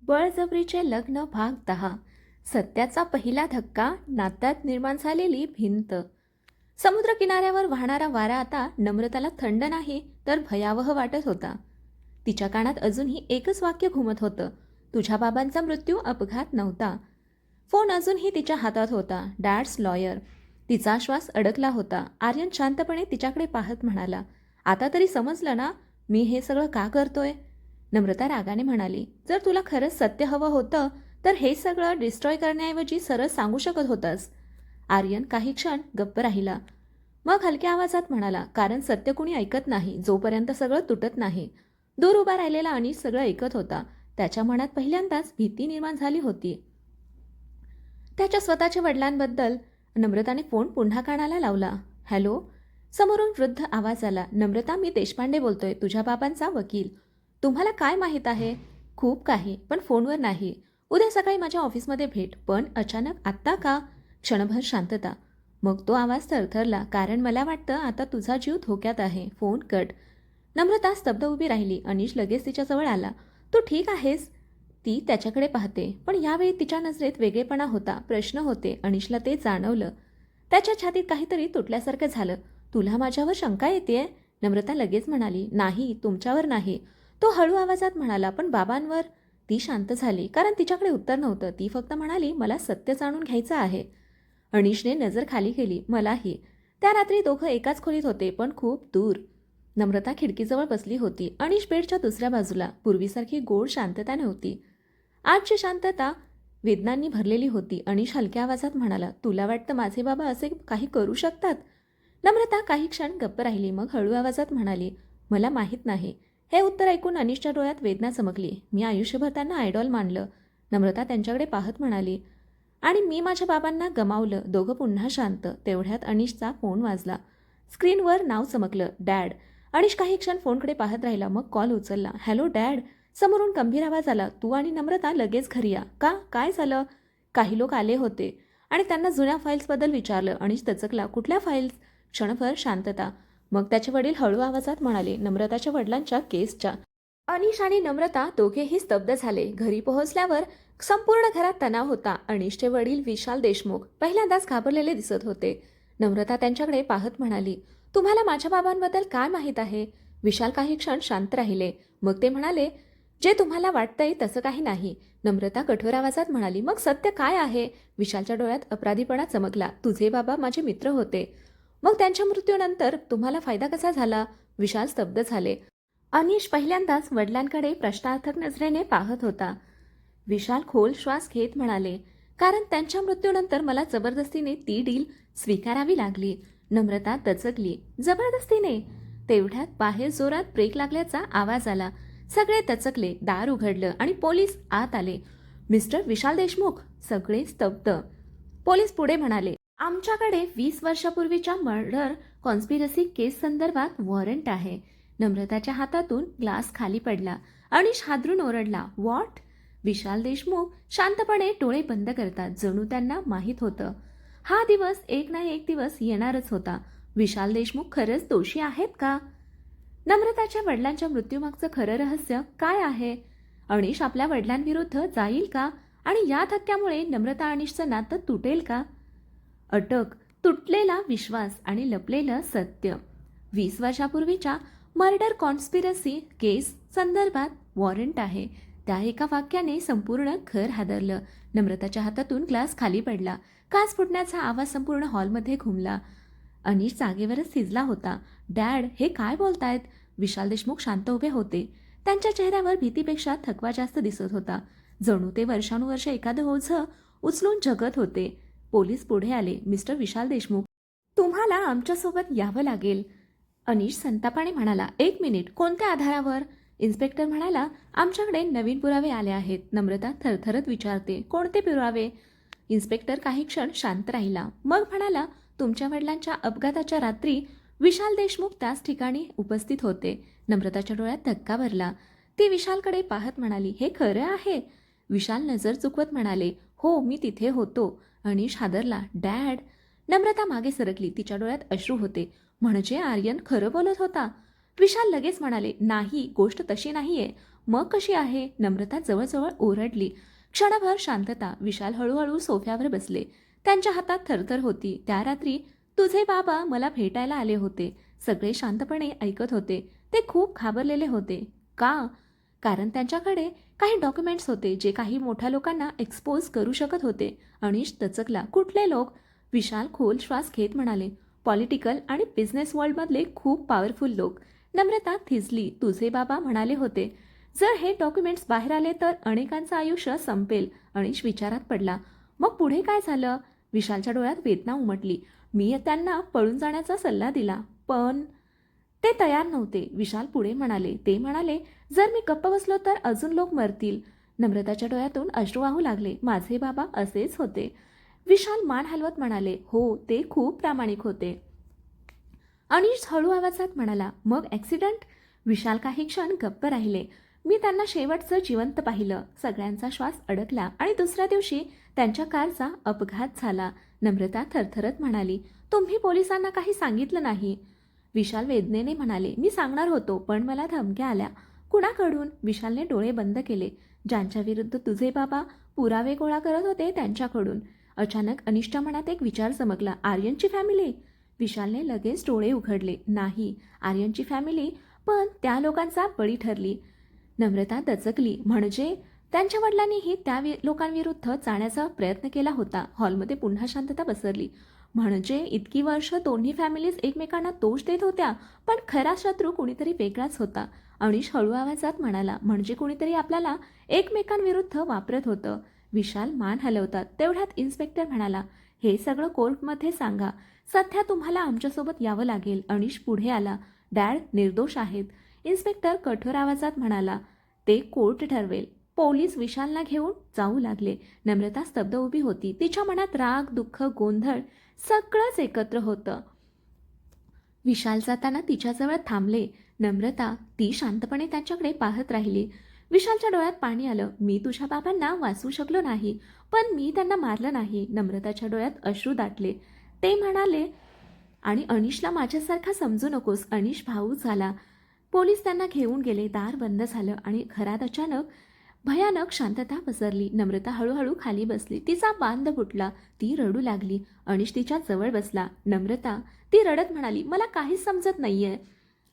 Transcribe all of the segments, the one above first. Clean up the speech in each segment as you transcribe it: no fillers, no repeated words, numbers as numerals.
बळजबरीचे लग्न भाग 10. सत्याचा पहिला धक्का, नात्यात निर्माण झालेली भिंत. समुद्रकिनाऱ्यावर वाहणारा वारा आता नम्रताला थंड नाही तर भयावह वाटत होता. तिच्या कानात अजूनही एकच वाक्य घुमत होतं, तुझ्या बाबांचा मृत्यू अपघात नव्हता. फोन अजूनही तिच्या हातात होता. Dad's lawyer. तिचा श्वास अडकला होता. आर्यन शांतपणे तिच्याकडे पाहत म्हणाला, आता तरी समजलं ना मी हे सगळं का करतोय? नम्रता रागाने म्हणाली, जर तुला खरंच सत्य हवं होतं तर हे सगळं डिस्ट्रॉय करण्याऐवजी सरळ सांगू शकत होतास. आर्यन काही क्षण गप्प राहिला. मग हलक्या आवाजात म्हणाला, कारण सत्य कुणी ऐकत नाही जोपर्यंत सगळं तुटत नाही. दूर उभा राहिलेला अनिश सगळं ऐकत होता. त्याच्या मनात पहिल्यांदाच भीती निर्माण झाली होती. त्याच्या स्वतःच्या वडिलांबद्दल. नम्रताने फोन पुन्हा कानाला लावला. हॅलो. समोरून वृद्ध आवाज आला. नम्रता, मी देशपांडे बोलतोय, तुझ्या बाबांचा वकील. तुम्हाला काय माहीत आहे? खूप काही, पण फोनवर नाही. उद्या सकाळी माझ्या ऑफिसमध्ये भेट. पण अचानक आत्ता का? क्षणभर शांतता. मग तो आवाज थरथरला, कारण मला वाटतं आता तुझा जीव धोक्यात आहे. Phone cut. नम्रता स्तब्ध उभी राहिली. अनिश लगेच तिच्याजवळ आला. तू ठीक आहेस? ती त्याच्याकडे पाहते, पण यावेळी तिच्या नजरेत वेगळेपणा होता, प्रश्न होते. अनिशला ते जाणवलं. त्याच्या छातीत काहीतरी तुटल्यासारखं झालं. तुला माझ्यावर शंका येतेय? नम्रता लगेच म्हणाली, नाही, तुमच्यावर नाही. तो हळू आवाजात म्हणाला, पण बाबांवर? ती शांत झाली, कारण तिच्याकडे उत्तर नव्हतं. ती फक्त म्हणाली, मला सत्य जाणून घ्यायचं आहे. अनिशने नजर खाली केली. मलाही. त्या रात्री दोघं एकाच खोलीत होते, पण खूप दूर. नम्रता खिडकीजवळ बसली होती. अनिश बेडच्या दुसऱ्या बाजूला. पूर्वीसारखी गोड शांतता नव्हती. आजची शांतता वेदनांनी भरलेली होती. अनिश हलक्या आवाजात म्हणाला, तुला वाटतं माझे बाबा असे काही करू शकतात? नम्रता काही क्षण गप्प राहिली. मग हळू आवाजात म्हणाली, मला माहीत नाही. हे उत्तर ऐकून अनिशच्या डोळ्यात वेदना चमकली. मी आयुष्यभर त्यांना आयडॉल मानलं. नम्रता त्यांच्याकडे पाहत म्हणाली, आणि मी माझ्या बाबांना गमावलं. दोघं पुन्हा शांत. तेवढ्यात अनिशचा फोन वाजला. स्क्रीनवर नाव चमकलं, डॅड. अनिश काही क्षण फोनकडे पाहत राहिला. मग कॉल उचलला. Hello dad. समोरून गंभीर आवाज आला. तू आणि नम्रता लगेच घरी या. का? काय झालं? काही लोक आले होते आणि त्यांना जुन्या फाईल्सबद्दल विचारलं. अनिश दचकला. कुठल्या फाईल्स? क्षणभर शांतता. मग त्याचे वडील हळू आवाजात म्हणाले, नम्रताच्या वडिलांच्या केसच्या. अनिश आणि नम्रता दोघेही स्तब्ध झाले. घरी पोहोचल्यावर संपूर्ण घरात तणाव होता. अनिशचे वडील विशाल देशमुख पहिल्यांदाच घाबरलेले दिसत होते. नम्रता त्यांच्याकडे पाहत म्हणाली, तुम्हाला माझ्या बाबांबद्दल काय माहीत आहे? विशाल काही क्षण शांत राहिले. मग ते म्हणाले, जे तुम्हाला वाटतंय तसं काही नाही. नम्रता कठोर आवाजात म्हणाली, मग सत्य काय आहे? विशालच्या डोळ्यात अपराधीपणा चमकला. तुझे बाबा माझे मित्र होते. मग त्यांच्या मृत्यूनंतर तुम्हाला फायदा कसा झाला? विशाल स्तब्ध झाले. अनिश पहिल्यांदाच वडिलांकडे प्रश्नार्थक नजरेने पाहत होता. विशाल खोल श्वास घेत म्हणाले, कारण त्यांच्या मृत्यूनंतर मला जबरदस्तीने ती डील स्वीकारावी लागली. नम्रता दचकली. जबरदस्तीने? तेवढ्यात बाहेर जोरात ब्रेक लागल्याचा आवाज आला. सगळे दचकले. दार उघडलं आणि पोलीस आत आले. मिस्टर विशाल देशमुख. सगळे स्तब्ध. पोलीस पुढे म्हणाले, आमच्याकडे 20 वर्षापूर्वीच्या मर्डर कॉन्स्पिरसी केस संदर्भात वॉरंट आहे. नम्रताच्या हातातून ग्लास खाली पडला. अनिश हादरून ओरडला, व्हॉट? विशाल देशमुख शांतपणे डोळे बंद करतात. जणू त्यांना माहीत होतं, हा दिवस एक ना एक दिवस येणारच होता. विशाल देशमुख खरंच दोषी आहेत का? नम्रताच्या वडिलांच्या मृत्यूमागचं खरं रहस्य काय आहे? अनिश आपल्या वडिलांविरुद्ध जाईल का? आणि या धक्क्यामुळे नम्रता अनिशचं नातं तुटेल का? अटक, तुटलेला विश्वास आणि लपलेलं सत्य. 20 वर्षापूर्वीच्या मर्डर कॉन्स्पिरसी केस संदर्भात वॉरंट आहे. त्या एका वाक्याने संपूर्ण घर हादरलं. नम्रताच्या हातातून ग्लास खाली पडला. काच फुटण्याचा आवाज संपूर्ण हॉलमध्ये घुमला. अनिश जागेवरच थिजला होता. डॅड, हे काय बोलतायत? विशाल देशमुख शांत उभे होते. त्यांच्या चेहऱ्यावर भीतीपेक्षा थकवा जास्त दिसत होता. जणू ते वर्षानुवर्ष एखादं ओझं उचलून जगत होते. पोलीस पुढे आले. मिस्टर विशाल देशमुख, तुम्हाला आमच्यासोबत यावं लागेल. अनिश संतापाने म्हणाला, एक मिनिट, कोणत्या आधारावर? इन्स्पेक्टर म्हणाला, आमच्याकडे नवीन पुरावे आले आहेत. नम्रता थरथरत विचारते, कोणते पुरावे? इन्स्पेक्टर काही क्षण शांत राहिला. मग म्हणाला, तुमच्या वडिलांच्या अपघाताच्या रात्री विशाल देशमुख त्याच ठिकाणी उपस्थित होते. नम्रताच्या डोळ्यात धक्का भरला. ती विशालकडे पाहत म्हणाली, हे खरं आहे? विशाल नजर चुकवत म्हणाले, हो, मी तिथे होतो. अनिश हादरला. डॅड? नम्रता मागे सरकली. तिच्या डोळ्यात अश्रू होते. म्हणजे आर्यन खरं बोलत होता? विशाल लगेच म्हणाले, नाही, गोष्ट तशी नाहीये. मग कशी आहे? नम्रता जवळजवळ ओरडली. क्षणभर शांतता. विशाल हळूहळू सोफ्यावर बसले. त्यांच्या हातात थरथर होती. त्या रात्री तुझे बाबा मला भेटायला आले होते. सगळे शांतपणे ऐकत होते. ते खूप घाबरलेले होते. का? कारण त्यांच्याकडे काही डॉक्युमेंट्स होते जे काही मोठ्या लोकांना एक्सपोज करू शकत होते. अनिश दचकला. कुठले लोक? विशाल खोल श्वास घेत म्हणाले, पॉलिटिकल आणि बिझनेस वर्ल्डमधले खूप पॉवरफुल लोक. नम्रता थिजली. तुझे बाबा म्हणाले होते जर हे डॉक्युमेंट्स बाहेर आले तर अनेकांचं आयुष्य संपेल. अनिश विचारात पडला. मग पुढे काय झालं? विशालच्या डोळ्यात वेदना उमटली. मी त्यांना पळून जाण्याचा सल्ला दिला पण ते तयार नव्हते. विशाल पुढे म्हणाले. ते म्हणाले जर मी गप्प बसलो तर अजून लोक मरतील. नम्रताच्या डोळ्यातून अश्रू वाहू लागले. माझे बाबा असेच होते. विशाल मान हलवत म्हणाले, हो ते खूप प्रामाणिक होते. अनिश हळू आवाजात म्हणाला, मग ॲक्सिडेंट? विशाल काही क्षण गप्प राहिले. मी त्यांना शेवटचं जिवंत पाहिलं. सगळ्यांचा श्वास अडकला आणि दुसऱ्या दिवशी त्यांच्या कारचा अपघात झाला. नम्रता थरथरत म्हणाली, तुम्ही पोलिसांना काही सांगितलं नाही? विशाल वेदनेने म्हणाले, मी सांगणार होतो पण मला धमक्या आल्या. कुणाकडून? विशालने डोळे बंद केले. ज्यांच्या विरुद्ध तुझे बाबा पुरावे गोळा करत होते त्यांच्याकडून. अचानक अनिशच्या मनात एक विचार चमकला. आर्यनची फॅमिली? विशालने लगेच डोळे उघडले. नाही, आर्यनची फॅमिली पण त्या लोकांचा बळी ठरली. नम्रता दचकली. म्हणजे त्यांच्या वडिलांनीही त्या लोकांविरुद्ध जाण्याचा प्रयत्न केला होता. हॉलमध्ये पुन्हा शांतता पसरली. म्हणजे इतकी वर्ष दोन्ही फॅमिलीज एकमेकांना दोष देत होत्या पण खरा शत्रू कुणीतरी वेगळाच होता. अनिश हळू आवाजात म्हणाला, म्हणजे कुणीतरी आपल्याला एकमेकांविरुद्ध वापरत होतं. विशाल मान हलवतात. तेवढ्यात इन्स्पेक्टर म्हणाला, हे सगळं कोर्टमध्ये सांगा. सध्या तुम्हाला आमच्यासोबत यावं लागेल. अनिश पुढे आला. डॅड निर्दोष आहेत. इन्स्पेक्टर कठोर आवाजात म्हणाला, ते कोर्ट ठरवेल. पोलीस विशालला घेऊन जाऊ लागले. नम्रता स्तब्ध उभी होती. तिच्या मनात राग, दुःख, गोंधळ सगळंच एकत्र होतं. विशाल जाताना तिच्याजवळ थांबले. नम्रता ती शांतपणे त्यांच्याकडे पाहत राहिली. विशालच्या डोळ्यात पाणी आलं. मी तुझ्या बाबांना वाचवू शकलो नाही पण मी त्यांना मारलं नाही. नम्रताच्या डोळ्यात अश्रू दाटले. ते म्हणाले, आणि अनिशला माझ्यासारखा समजू नकोस. अनिश भावूक झाला. पोलीस त्यांना घेऊन गेले. दार बंद झालं आणि घरात अचानक भयानक शांतता पसरली. नम्रता हळूहळू खाली बसली. तिचा बांध फुटला. ती रडू लागली. अनिश तिच्या जवळ बसला. नम्रता, ती रडत म्हणाली, मला काहीच समजत नाहीये.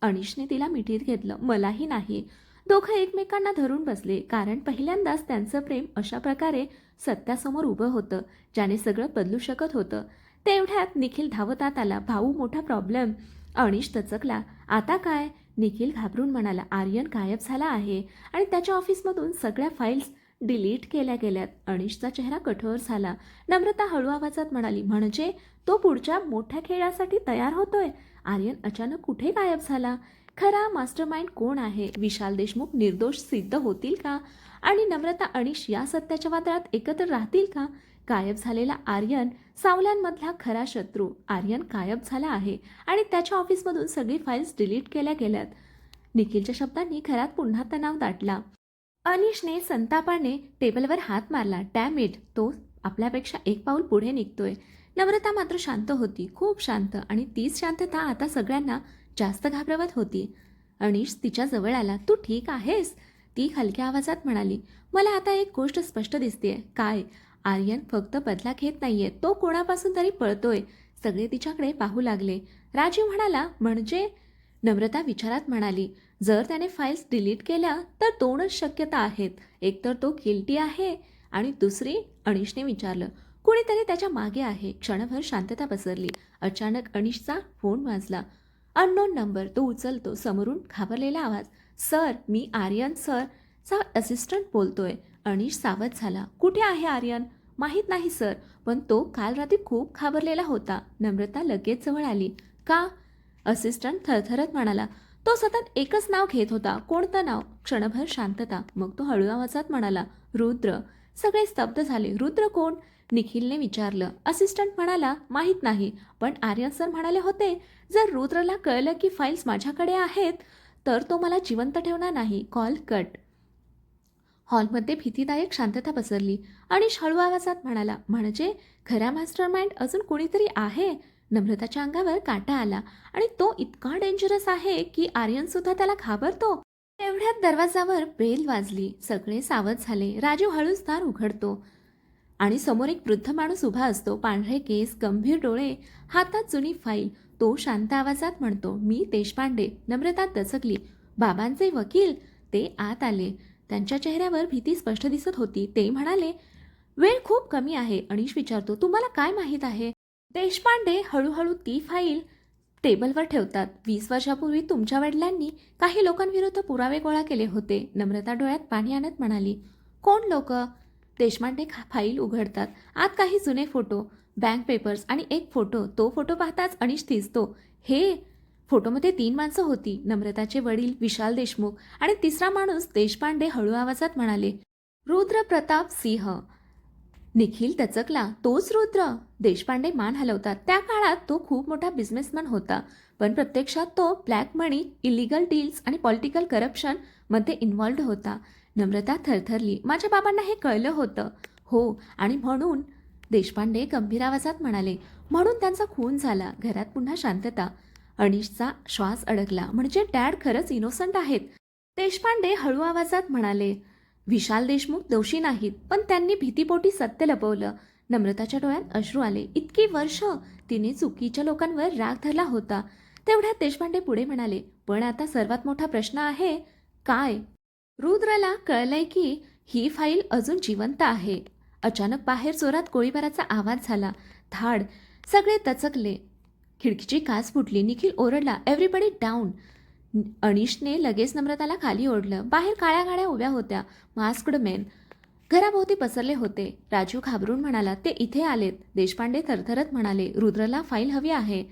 अनिशने तिला मिठीत घेतलं. मलाही नाही. दोघं एकमेकांना धरून बसले. कारण पहिल्यांदाच त्यांचं प्रेम अशा प्रकारे सत्यासमोर उभं होतं ज्याने सगळं बदलू शकत होतं. तेवढ्यात निखिल धावतात आला. भाऊ, मोठा प्रॉब्लेम. अनिश दचकला. आता काय? निखिल घाबरून म्हणाला, आर्यन गायब झाला आहे आणि त्याच्या ऑफिसमधून सगळ्या फाईल्स डिलीट केल्या गेल्यात. अनिशचा चेहरा कठोर झाला. नम्रता हळू आवाजात म्हणाली, म्हणजे तो पुढच्या मोठ्या खेळासाठी तयार होतोय? आर्यन अचानक कुठे गायब झाला? खरा मास्टरमाइंड कोण आहे? विशाल देशमुख निर्दोष सिद्ध होतील का? आणि नम्रता अनिश या सत्याच्या वादळात एकत्र राहतील का? गायब झालेला आर्यन सावल्यांमधला खरा शत्रू. आर्यन गायब झाला आहे आणि त्याच्या ऑफिसमधून सगळी फाईल्स डिलीट केल्या गेल्यात. निखिलच्या शब्दांनी घरात पुन्हा तणाव दाटला. अनिशने संतापाने टेबलवर हात मारला. डॅम इट, तो आपल्यापेक्षा एक पाऊल पुढे निघतोय. नम्रता मात्र शांत होती, खूप शांत. आणि तीच शांतता आता सगळ्यांना जास्त घाबरवत होती. अनिश तिच्या जवळ आला. तू ठीक आहेस? ती हलक्या आवाजात म्हणाली, मला आता एक गोष्ट स्पष्ट दिसतेय. काय? आर्यन फक्त बदला घेत नाहीये, तो कोणापासून तरी पळतोय. सगळे तिच्याकडे पाहू लागले. राजीव म्हणाला, म्हणजे? नम्रता विचारात म्हणाली, जर त्याने फाईल्स डिलीट केल्या तर दोनच शक्यता आहेत. एक तर तो गिल्टी आहे आणि दुसरी, अनिशने विचारलं, कुणीतरी त्याच्या मागे आहे. क्षणभर शांतता पसरली. अचानक अनिशचा फोन वाजला. Unknown number. तो उचलतो. समोरून घाबरलेला आवाज, सर, मी आर्यन सर चा असिस्टंट बोलतोय. अनिश सावध झाला. कुठे आहे आर्यन? माहीत नाही सर, पण तो काल रात्री खूप घाबरलेला होता. नम्रता लगेच जवळ आली. का? असिस्टंट थरथरत म्हणाला, तो सतत एकच नाव घेत होता. कोणतं नाव? क्षणभर शांतता. मग तो हळू आवाजात म्हणाला, रुद्र. सगळे स्तब्ध झाले. रुद्र कोण? निखिलने विचारलं. असिस्टंट म्हणाला, माहीत नाही, पण आर्यन सर म्हणाले होते जर रुद्रला कळलं की फाईल्स माझ्याकडे आहेत तर तो मला जिवंत ठेवणार नाही. Call cut. हॉलमध्ये भीतीदायक शांतता पसरली. अनिश हळू आवाजात म्हणाला, म्हणजे खरा मास्टरमाइंड अजून कोणीतरी आहे? नम्रताच्या अंगावर काटा आला. आणि तो इतका डेंजरस आहे की आर्यन सुद्धा त्याला घाबरतो? तेवढ्यात दरवाजावर बेल वाजली. सगळे सावध झाले. राजू हळूच दार उघडतो आणि समोर एक वृद्ध माणूस उभा असतो. पांढरे केस, गंभीर डोळे, हातात जुनी फाईल. तो शांत आवाजात म्हणतो, "मी देशपांडे." नम्रता दचकली. "बाबांचे वकील?" ते आत आले. त्यांच्या चेहऱ्यावर भीती स्पष्ट दिसत होती. ते म्हणाले, "वेळ खूप कमी आहे." अनिश विचारतो, "तुम्हाला काय माहीत आहे?" देशपांडे हळूहळू ती फाईल टेबलवर ठेवतात. "20 वर्षापूर्वी तुमच्या वडिलांनी काही लोकांविरुद्ध पुरावे गोळा केले होते." नम्रता डोळ्यात पाणी आणत म्हणाली, "कोण लोक?" देशपांडे फाईल उघडतात. आत काही जुने फोटो, बँक पेपर्स आणि एक फोटो. तो फोटो पाहताच अनिश थिजतो. "हे फोटोमध्ये 3 माणसं होती. नम्रताचे वडील विशाल देशमुख आणि तिसरा माणूस." देशपांडे हळू आवाजात म्हणाले, "रुद्र प्रताप सिंह." निखिल दचकला. "तोच रुद्र?" देशपांडे मान हलवतात. "त्या काळात तो खूप मोठा बिझनेसमॅन होता, पण प्रत्यक्षात तो ब्लॅक मनी, इलिगल डील्स आणि पॉलिटिकल करप्शन मध्ये इन्व्हॉल्ड होता." नम्रता थरथरली. "माझ्या बाबांना हे कळलं होतं." "हो, आणि म्हणून?" देशपांडे गंभीर आवाजात म्हणाले, "म्हणून त्यांचा खून झाला." घरात पुन्हा शांतता. अनिशचा श्वास अडकला. "म्हणजे डॅड खरंच इनोसंट आहेत?" देशपांडे हळू आवाजात म्हणाले, "विशाल देशमुख दोषी नाहीत, पण त्यांनी भीतीपोटी सत्य लपवलं." नम्रताच्या डोळ्यात अश्रू आले. "इतकी वर्ष तिने चुकीच्या लोकांवर राग धरला होता." तेवढ्यात देशपांडे पुढे म्हणाले, "पण आता सर्वात मोठा प्रश्न आहे, काय?" रुद्रला कळलंय की ही फाईल अजून जिवंत आहे. अचानक बाहेर जोरात गोळीबाराचा आवाज झाला. धाड. सगळे दचकले. खिडकीची काच फुटली. निखिल ओरडला, "एव्हरीबडी डाऊन." अनिशने लगेच नम्रताला खाली ओढलं. बाहेर काळ्या गाड्या उभ्या होत्या. मास्क्ड मेन घराभोवती पसरले होते. राजू घाबरून म्हणाला, "ते इथे आलेत." देशपांडे थरथरत म्हणाले, "रुद्रला फाईल हवी आहे."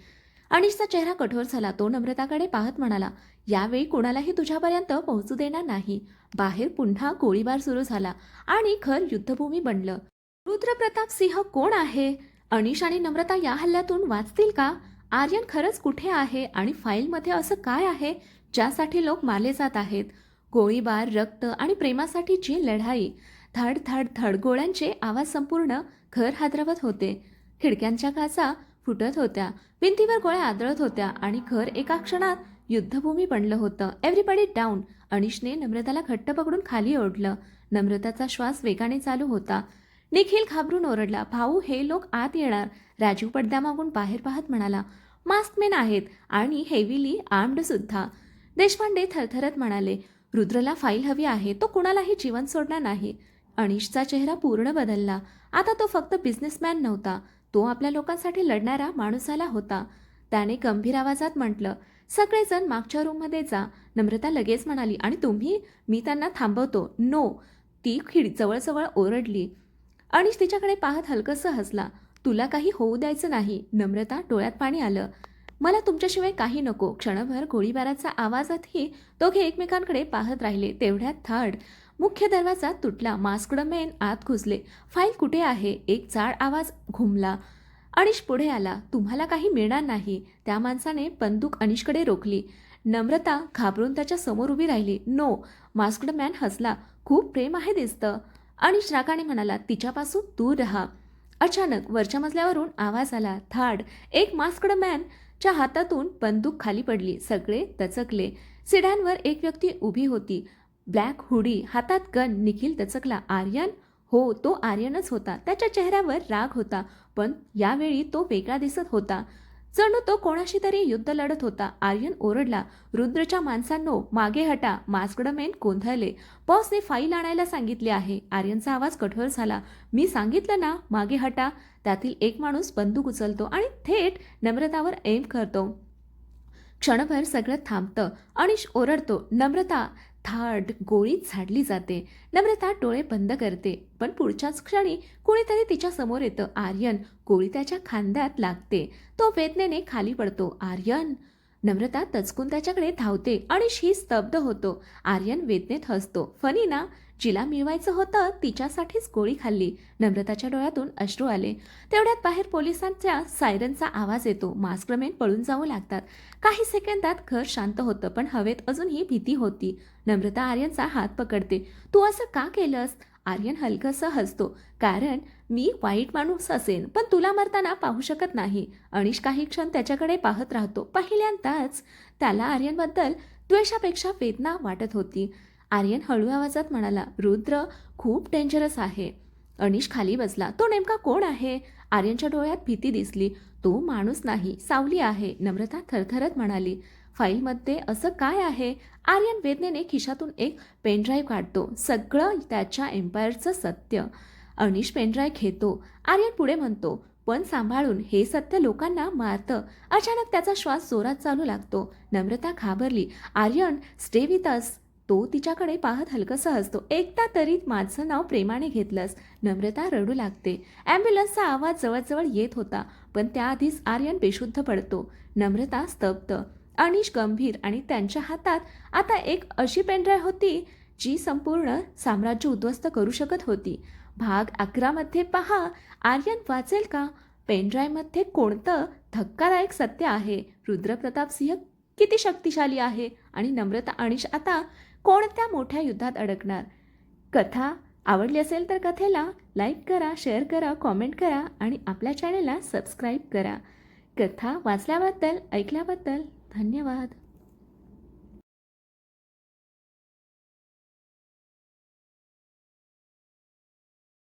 अनिशचा चेहरा कठोर झाला. तो नम्रताकडे पाहत म्हणाला, "यावेळी कोणालाही तुझ्यापर्यंत पोहोचू देणार नाही." बाहेर पुन्हा गोळीबार सुरू झाला आणि घर युद्धभूमी बनलं. रुद्रप्रताप सिंह कोण आहे? अनिश आणि नम्रता या हल्ल्यातून वाचतील का? आर्यन खरंच कुठे आहे आणि फाईलमध्ये असं काय आहे ज्यासाठी लोक मारले जात आहेत? गोळीबार, रक्त आणि प्रेमासाठीची लढाई. धड धड धड गोळ्यांचे आवाज संपूर्ण घर हादरवत होते. खिडक्यांच्या काचा फुटत होत्या. भिंतीवर गोळ्या आदळत होत्या आणि घर एका क्षणात युद्धभूमी बनलं होतं. "Everybody down." अनिशने नम्रताला घट्ट पकडून खाली ओढलं. नम्रताचा श्वास वेगाने चालू होता. निखिल घाबरून ओरडला, "भाऊ, हे लोक आत येणार." राजू पडद्यामागून बाहेर पाहत म्हणाला, "मास्कमेन आहेत आणि हेवीली आर्म्ड सुद्धा." देशपांडे थरथरत म्हणाले, "रुद्रला फाईल हवी आहे. तो कुणालाही जिवंत सोडणार नाही." अनिशचा चेहरा पूर्ण बदलला. आता तो फक्त बिझनेसमॅन नव्हता. तो आपल्या लोकांसाठी लढणारा माणूस झाला होता. त्याने गंभीर आवाजात म्हटलं, "सगळेजण मागच्या रूममध्ये जा." नम्रता लगेच म्हणाली, "आणि तुम्ही?" "मी त्यांना थांबवतो." "नो." ती जवळजवळ ओरडली. अनिश तिच्याकडे पाहत हलकंसं हसला. "तुला काही होऊ द्यायचं नाही." नम्रता डोळ्यात पाणी आलं. "मला तुमच्याशिवाय काही नको." क्षणभर गोळीबाराचा आवाजातही दोघे एकमेकांकडे पाहत राहिले. तेवढ्यात धाड. मुख्य दरवाजा तुटला. मास्कड मेन आत घुसले. "फाईल कुठे आहे?" एक जाड आवाज घुमला. अनिश पुढे आला. "तुम्हाला काही मिळणार नाही." त्या माणसाने बंदूक अनिशकडे रोखली. नम्रता घाबरून त्याच्या समोर उभी राहिली. "नो." मास्कड मॅन हसला. "खूप प्रेम आहे दिसतं." अनिश रागाने म्हणाला, "तिच्यापासून दूर राहा." अचानक वरच्या मजल्यावरून आवाज आला. धाड. एक मास्कड मॅनच्या हातातून बंदूक खाली पडली. सगळे दचकले. सिडानवर एक व्यक्ती उभी होती. ब्लॅक हुडी, हातात गन. निखिल दचकला. "आर्यन?" हो, तो आर्यनच होता. त्याच्या चेहऱ्यावर राग होता, पण यावेळी तो वेगळा दिसत होता. जणू तो कोणाशी तरी युद्ध लढत होता. आर्यन ओरडला, "रुद्रच्या माणसांनो, मागे हटा." मास्कड मेन गोंधळले. "बॉसने फाईल आणायला सांगितले आहे." आर्यनचा आवाज कठोर झाला. "मी सांगितलं ना, मागे हटा." त्यातील एक माणूस बंदूक उचलतो आणि थेट नम्रतावर एम करतो. क्षणभर सगळं थांबतं. अनिश ओरडतो, "नम्रता!" धाड. गोळी झाडली जाते. नम्रता डोळे बंद करते, पण पुढच्याच क्षणी कुणीतरी तिच्या समोर येतं. आर्यन. गोळी त्याच्या खांद्यात लागते. तो वेदनेने खाली पडतो. "आर्यन!" नम्रता दचकून त्याच्याकडे धावते. अनिश ही स्तब्ध होतो. आर्यन वेदनेत हसतो. "फनी ना? जिला मिळवायचं होतं तिच्यासाठीच गोळी खाल्ली." नम्रताच्या डोळ्यातून अश्रू आले. तेवढ्यात बाहेर पोलिसांच्या सायरनचा आवाज येतो. मास्करमेन पळून जाऊ लागतात. काही सेकंदात घर शांत होतं, पण हवेत अजूनही भीती होती. नम्रता आर्यनचा हात पकडते. "तू असं का केलंस?" आर्यन हलकंसं हसतो, "कारण मी वाईट माणूस असेन, पण तुला मरताना पाहू शकत नाही." अनिश काही क्षण त्याच्याकडे पाहत राहतो. पहिल्यांदाच त्याला आर्यनबद्दल द्वेषापेक्षा वेदना वाटत होती. आर्यन हळू आवाजात म्हणाला, रुद्र खूप डेंजरस आहे. अनिश खाली बसला. तो नेमका कोण आहे? आर्यनच्या डोळ्यात भीती दिसली. तो माणूस नाही, सावली आहे, नम्रता थरथरत म्हणाली. फाईलमध्ये असं काय आहे? आर्यन वेदनेने खिशातून एक पेनड्राईव्ह काढतो. सगळं त्याच्या एम्पायरचं सत्य. अनिश पेनड्राईव्ह घेतो. आर्यन पुढे म्हणतो, पण सांभाळून, हे सत्य लोकांना मारतं. अचानक त्याचा श्वास जोरात चालू लागतो. नम्रता घाबरली. Aryan, stay with us. तो तिच्याकडे पाहत हलकंसं हसतो. एकदा तरी माझं नाव प्रेमाने घेतलंस. नम्रता रडू लागते. ॲम्ब्युलन्सचा आवाज जवळजवळ येत होता, पण त्याआधीच आर्यन बेशुद्ध पडतो. नम्रता स्तब्ध. अनिश गंभीर आणि त्यांच्या हातात आता एक अशी पेनड्राईव्ह होती जी संपूर्ण साम्राज्य उद्ध्वस्त करू शकत होती. भाग 11 पहा. आर्यन वाचेल का? पेनड्राईव्हमध्ये कोणतं धक्कादायक सत्य आहे? रुद्रप्रताप सिंह किती शक्तिशाली आहे? आणि नम्रता अनिश आता कोणत्या मोठ्या युद्धात अडकणार? कथा आवडली असेल तर कथेला लाईक करा, शेअर करा, कॉमेंट करा आणि आपल्या चॅनलला सबस्क्राईब करा. कथा वाचल्याबद्दल, ऐकल्याबद्दल धन्यवाद.